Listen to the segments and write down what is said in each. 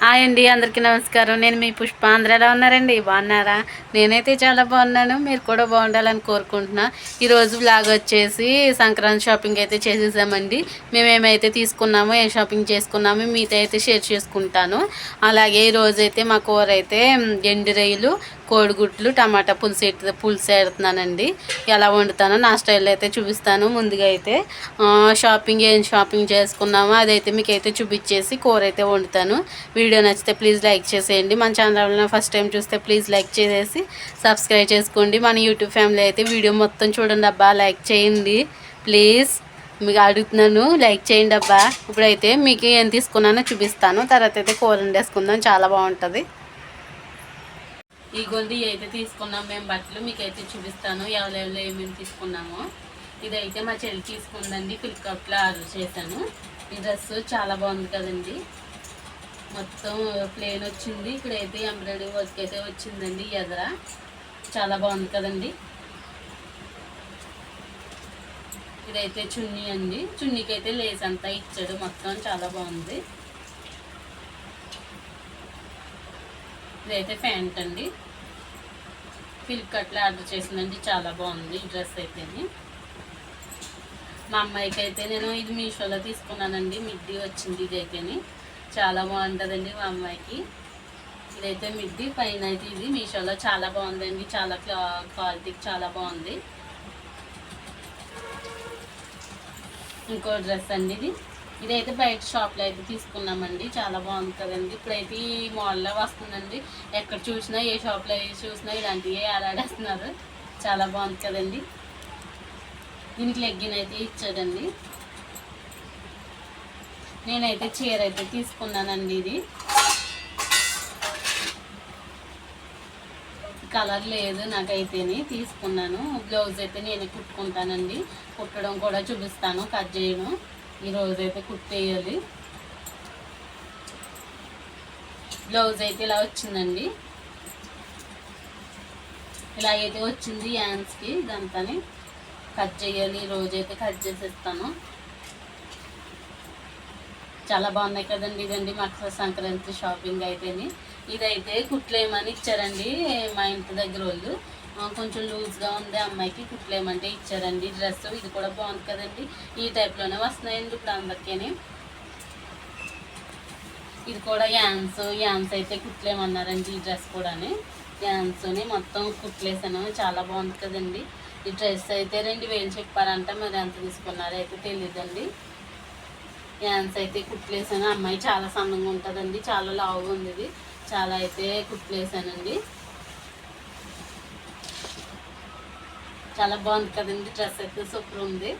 Hi అండి, అందరికీ నమస్కారం. నేను మీ పుష్ప. అందరూ ఎలా ఉన్నారండి? బాగున్నారా? నేనైతే చాలా బాగున్నాను. మీరు కూడా బాగుండాలని కోరుకుంటున్నా. ఈరోజు వ్లాగ్ వచ్చేసి సంక్రాంతి షాపింగ్ అయితే చేసేసామండి. మేమేమైతే తీసుకున్నామో, ఏ షాపింగ్ చేసుకున్నామో మీతో అయితే షేర్ చేసుకుంటాను. అలాగే ఈరోజైతే మా కూర అయితే ఎండు రొయ్యలు, కోడిగుడ్లు, టమాటా పులుసు ఎడుతున్నానండి. ఎలా వండుతానో నా స్టైల్లో అయితే చూపిస్తాను. ముందుగా అయితే ఏం షాపింగ్ చేసుకున్నామో అదైతే మీకు అయితే చూపించేసి కూర అయితే వండుతాను. వీడియో నచ్చితే ప్లీజ్ లైక్ చేసేయండి. మన ఛానల్ ఫస్ట్ టైం చూస్తే ప్లీజ్ లైక్ చేసేసి సబ్స్క్రైబ్ చేసుకోండి. మన యూట్యూబ్ ఫ్యామిలీ అయితే వీడియో మొత్తం చూడండి అబ్బా, లైక్ చేయండి ప్లీజ్. మీకు అడుగుతున్నాను, లైక్ చేయండి అబ్బా. ఇప్పుడైతే మీకు ఏం తీసుకున్నానో చూపిస్తాను. తర్వాత అయితే కూర వండేసుకుందాం, చాలా బాగుంటుంది. ఈ గొండి అయితే తీసుకున్నాం మేము బట్టలు, మీకైతే చూపిస్తాను ఎవరెవరు ఏమేమి తీసుకున్నామో. ఇదైతే మా చెల్లి తీసుకుందండి, ఫ్లిప్కార్ట్లో ఆర్డర్ చేశాను. ఈ డ్రెస్ చాలా బాగుంది కదండి, మొత్తం ప్లేన్ వచ్చింది. ఇక్కడైతే ఎంబ్రాయిడరీ వర్క్ అయితే వచ్చిందండి ఎదర, చాలా బాగుంది కదండి. ఇదైతే చున్నీ అండి, చున్నీకి అయితే లేస్ అంతా ఇచ్చాడు, మొత్తం చాలా బాగుంది. ఇదైతే ప్యాంట్ అండి, ఫ్లిప్కార్ట్లో ఆర్డర్ చేసిందండి, చాలా బాగుంది ఈ డ్రెస్ అయితేని. మా అమ్మాయికి అయితే నేను ఇది మీషోలో తీసుకున్నానండి, మిడ్డీ వచ్చింది. ఇదైతేని చాలా బాగుంటుందండి మా అమ్మాయికి. ఇదైతే మిడ్డీ పైన అయితే ఇది మీషోలో చాలా బాగుందండి, చాలా క్వాలిటీకి చాలా బాగుంది. ఇంకో డ్రెస్ అండి ఇదైతే బయట షాప్లో అయితే తీసుకున్నామండి, చాలా బాగుంది కదండి. ఇప్పుడైతే ఈ మోడల్లో వస్తుందండి, ఎక్కడ చూసినా ఏ షాప్లో చూసినా ఇలాంటివి ఆడాడేస్తున్నారు, చాలా బాగుంది కదండి. దీనికి లెగ్గిన్ అయితే ఇచ్చాడండి. నేనైతే చీర అయితే తీసుకున్నానండి, ఇది కలర్ లేదు నాకైతేనే తీసుకున్నాను. బ్లౌజ్ అయితే నేనే కుట్టుకుంటానండి, కుట్టడం కూడా చూపిస్తాను, కట్ చేయడం. ఈరోజు అయితే కుట్టేయాలి. బ్లౌజ్ అయితే ఇలా వచ్చిందండి, ఇలా అయితే వచ్చింది హ్యాండ్స్కి. ఇదంతాని కట్ చేయాలి, ఈరోజైతే కట్ చేసేస్తాను. చాలా బాగున్నాయి కదండి. ఇదండి మకర సంక్రాంతి షాపింగ్ అయితేని. ఇదైతే కుట్లేమని ఇచ్చారండి మా ఇంటి దగ్గర వాళ్ళు, కొంచెం లూజ్గా ఉంది అమ్మాయికి, కుట్లేమంటే ఇచ్చారండి డ్రెస్. ఇది కూడా బాగుంది కదండి, ఈ టైప్లోనే వస్తున్నాయండి ఇప్పుడు అందరికీ. ఇది కూడా యాన్స్ అయితే కుట్లేమన్నారండి, ఈ డ్రెస్ కూడా యాన్స్ని మొత్తం కుట్లేసాను, చాలా బాగుంది కదండి. ఈ డ్రెస్ అయితే 2000 చెప్పారంట, మరి ఎంత తీసుకున్నారో అయితే తెలియదండి. హ్యాండ్స్ అయితే కుట్లేసాను, అమ్మాయి చాలా సన్నంగా ఉంటుందండి, చాలా లావుగా ఉంది. ఇది చాలా అయితే కుట్లేసానండి, చాలా బాగుంది కదండి. డ్రెస్ అయితే సూపర్ ఉంది.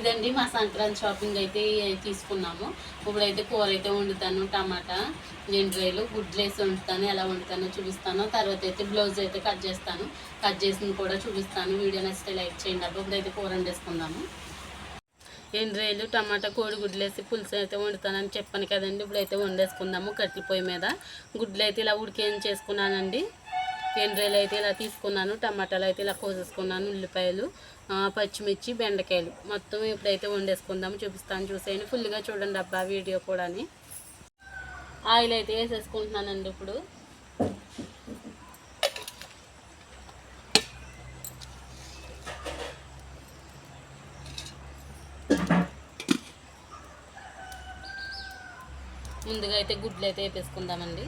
ఇదండి మా సంక్రాంతి షాపింగ్ అయితే తీసుకున్నాము. ఇప్పుడైతే కూర అయితే వండుతాను, టమాటా ఎండ్రాయిలు గుడ్లు వేసి వండుతాను. ఎలా వండుతానో చూపిస్తాను. తర్వాత అయితే బ్లౌజ్ అయితే కట్ చేస్తాను, కట్ చేసింది కూడా చూపిస్తాను. వీడియో నచ్చితే లైక్ చేయండి అబ్బా. ఇప్పుడైతే కూర వండేసుకుందాము. ఎండ్రాయిలు, టమాటా, కోడిగుడ్లు వేసి పులుసు అయితే వండుతానని చెప్పాను కదండి. ఇప్పుడైతే వండేసుకుందాము కట్టెల పొయ్యి మీద. గుడ్లు అయితే ఇలా చేసుకున్నానండి. ఎండ్రాయిలు అయితే ఇలా తీసుకున్నాను, టమాటాలు అయితే ఇలా కోసేసుకున్నాను, ఉల్లిపాయలు, పచ్చిమిర్చి, బెండకాయలు మొత్తం ఇప్పుడైతే వండేసుకుందాము, చూపిస్తాను. చూసేయండి ఫుల్గా చూడండి అబ్బా వీడియో కూడా. ఆయిల్ అయితే వేసేసుకుంటున్నానండి ఇప్పుడు. ముందుగా అయితే గుడ్లు అయితే వేపేసుకుందామండి.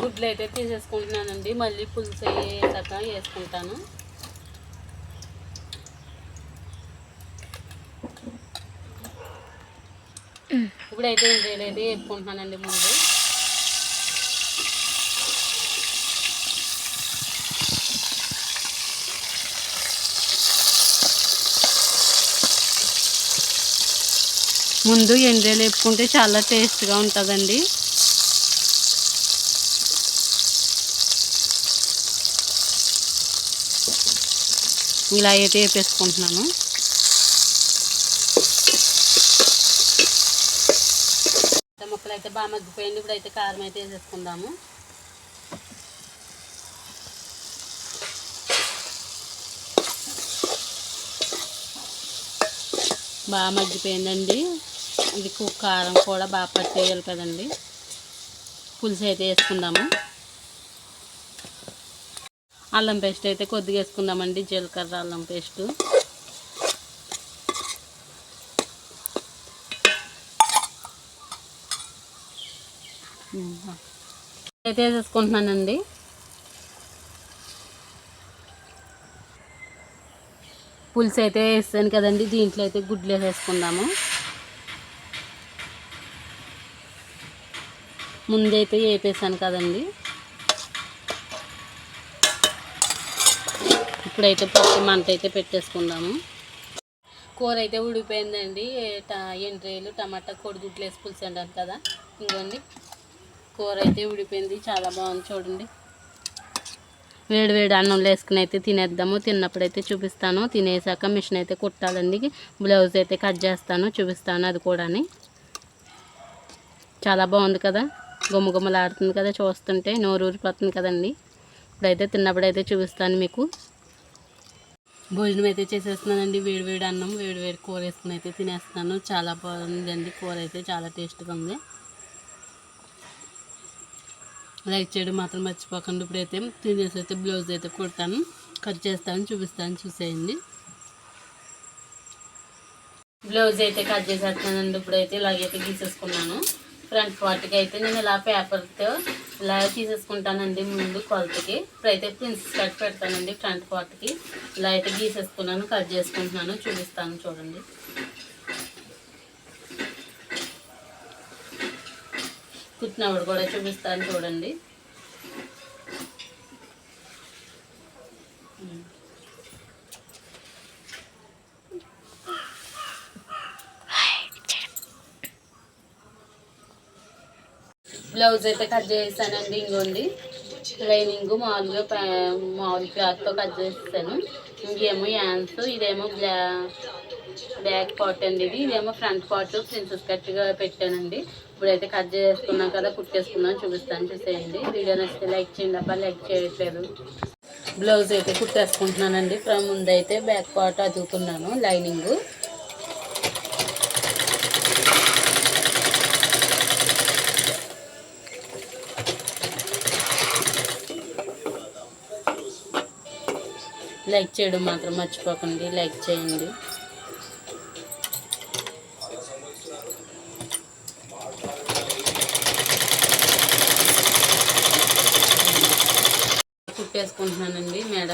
గుడ్లు అయితే తీసేసుకుంటున్నానండి, మళ్ళీ పులుసు అయ్యేసాక వేసుకుంటాను. ఇప్పుడైతే ఇండ్రాయిలు అయితే వేపుకుంటున్నానండి. ముందు ఎండ్రాయిలు వేపుకుంటే చాలా టేస్ట్గా ఉంటుందండి. ఇలా అయితే వేపేసుకుంటున్నాను. ముక్కలు అయితే బాగా మగ్గిపోయింది. ఇప్పుడు అయితే కారం అయితే వేసేసుకుందాము. బాగా మగ్గిపోయిందండి. ఇది కారం కూడా బాగా పట్టేయాలి కదండి. పులుసు అయితే వేసుకుందాము. అల్లం పేస్ట్ అయితే కొద్దిగా వేసుకుందామండి. జీలకర్ర అల్లం పేస్టు అయితే వేసేసుకుంటున్నానండి. పులుసు అయితే వేస్తాను కదండి. దీంట్లో అయితే గుడ్లు వేసేసుకుందాము. ముందైతే వేపేసాను కదండి. ఇప్పుడైతే పచ్చి మంట అయితే పెట్టేసుకుందాము. కూర అయితే ఉడిపోయిందండి. ఎండ్రేలు టమాటా కోడిగుడ్లు వేసి పులుసు అంటారు కదా. ఇంకోండి కూర అయితే ఉడిపోయింది. చాలా బాగుంది చూడండి. వేడి వేడి అన్నంలో వేసుకుని అయితే తినేద్దాము. తిన్నప్పుడైతే చూపిస్తాను. తినేసాక మిషన్ అయితే కుట్టాలండి. బ్లౌజ్ అయితే కట్ చేస్తాను, చూపిస్తాను అది కూడా. చాలా బాగుంది కదా, గుమ్మగుమ్మలాడుతుంది కదా, చూస్తుంటే నోరు ఊరిపోతుంది కదండి. ఇప్పుడైతే తిన్నప్పుడైతే చూపిస్తాను మీకు. భోజనం అయితే చేసేస్తున్నానండి. వేడి వేడి అన్నం వేడి వేడి కూర వేసుకుని అయితే తినేస్తున్నాను. చాలా బాగుందండి. కూర అయితే చాలా టేస్ట్గా ఉంది. లైక్ చేయడం మాత్రం మర్చిపోకండి. ఇప్పుడైతే తినేసి అయితే బ్లౌజ్ అయితే కుడతాను, కట్ చేస్తాను, చూపిస్తాను, చూసేయండి. బ్లౌజ్ అయితే కట్ చేసేస్తున్నానండి. ఇప్పుడైతే ఇలాగైతే గీసేసుకున్నాను. ఫ్రంట్ పార్ట్కి అయితే నేను ఇలా పేపర్తో ఇలా తీసేసుకుంటానండి ముందు కొలతకి. ఇప్పుడైతే ప్రిన్సెస్ కట్ పెడతానండి. ఫ్రంట్ పార్ట్కి ఇలా అయితే గీసేసుకున్నాను, కట్ చేసుకుంటున్నాను, చూపిస్తాను చూడండి. కుట్టినప్పుడు కూడా చూపిస్తాను చూడండి. బ్లౌజ్ అయితే కట్ చేసానండి. ఇంకోండి లైనింగ్ మామూలు క్లాత్తో కట్ చేస్తాను. ఇంకేమో హ్యాండ్స్, ఇదేమో బ్యాక్ పార్ట్ అండి. ఇదేమో ఫ్రంట్ పార్ట్ ప్రిన్సెస్ కట్గా పెట్టానండి. ఇప్పుడైతే కట్ చేసుకున్నాం కదా, కుట్టేసుకున్నాం, చూపిస్తాను చూసేయండి. వీడియో నచ్చితే లైక్ చేయండి. అబ్బా లైక్ చేయట్లేదు. బ్లౌజ్ అయితే కుట్టేసుకుంటున్నానండి. ముందైతే బ్యాక్ పార్ట్ అదుకున్నాను లైనింగ్. లైక్ చేయడం మాత్రం మర్చిపోకండి, లైక్ చేయండి. కుట్టేసుకుంటున్నానండి మేడ.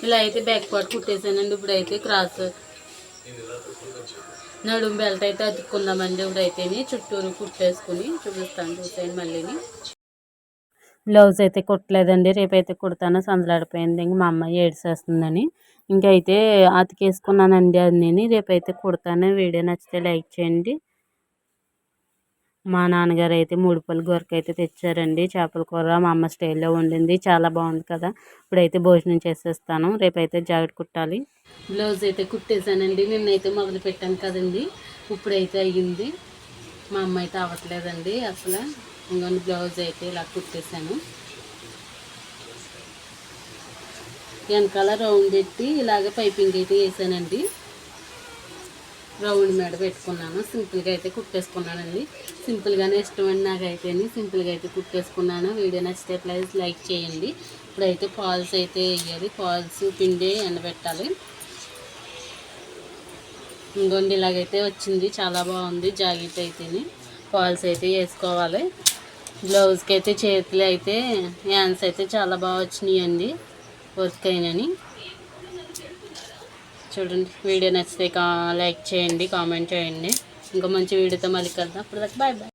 ఇలా అయితే బ్యాక్ పార్ట్ కుట్టేసానండి. ఇప్పుడైతే క్రాస్ నడుము బెల్ట్ అయితే అతుక్కుందామండి. ఇప్పుడైతే చుట్టూరు కుట్టేసుకుని చూపిస్తాను చూసేయండి. మళ్ళీని బ్లౌజ్ అయితే కుట్టలేదండి. రేపైతే కుడతాను. సందలాడిపోయింది. ఇంక మా అమ్మాయి ఏడ్చేస్తుందని ఇంకైతే అతికేసుకున్నానండి. అది నేను రేపైతే కుడతాను. వీడియో నచ్చితే లైక్ చేయండి. మా నాన్నగారు అయితే ముడిపల్లి గొరక అయితే తెచ్చారండి. చేపల కూర మా అమ్మ స్టైల్లో వండింది. చాలా బాగుంది కదా. ఇప్పుడైతే భోజనం చేసేస్తాను. రేపైతే జాకెట్ కుట్టాలి. బ్లౌజ్ అయితే కుట్టేశానండి. నిన్నైతే మొదలు పెట్టాను కదండి. ఇప్పుడైతే అయ్యింది. మా అమ్మ అయితే అవ్వట్లేదండి అసలు. ఇంకొన్ని బ్లౌజ్ అయితే ఇలా కుట్టేశాను. వెనకాల రౌండ్ పెట్టి ఇలాగ పైపింగ్ అయితే వేసానండి. రౌండ్ మెడ పెట్టుకున్నాను. సింపుల్గా అయితే కుట్టేసుకున్నానండి. సింపుల్గానే ఇష్టమండి నాకైతే. సింపుల్గా అయితే కుట్టేసుకున్నాను. వీడియో నచ్చితే ప్లీజ్ లైక్ చేయండి. ఇప్పుడైతే ఫాల్స్ అయితే వేయాలి. ఫాల్స్ పిండి ఎండబెట్టాలి. ఇంకొండి ఇలాగైతే వచ్చింది. చాలా బాగుంది జాకెట్ అయితే. ఫాల్స్ అయితే వేసుకోవాలి. బ్లౌజ్కి అయితే చేతులు అయితే హ్యాండ్స్ అయితే చాలా బాగా వచ్చినాయండి వర్క్ అయినని. చూడండి. వీడియో నచ్చితే లైక్ చేయండి, కామెంట్ చేయండి. ఇంకో మంచి వీడియోతో మళ్ళీ కలుద్దాం. అప్పుడు దాకా బాయ్ బాయ్.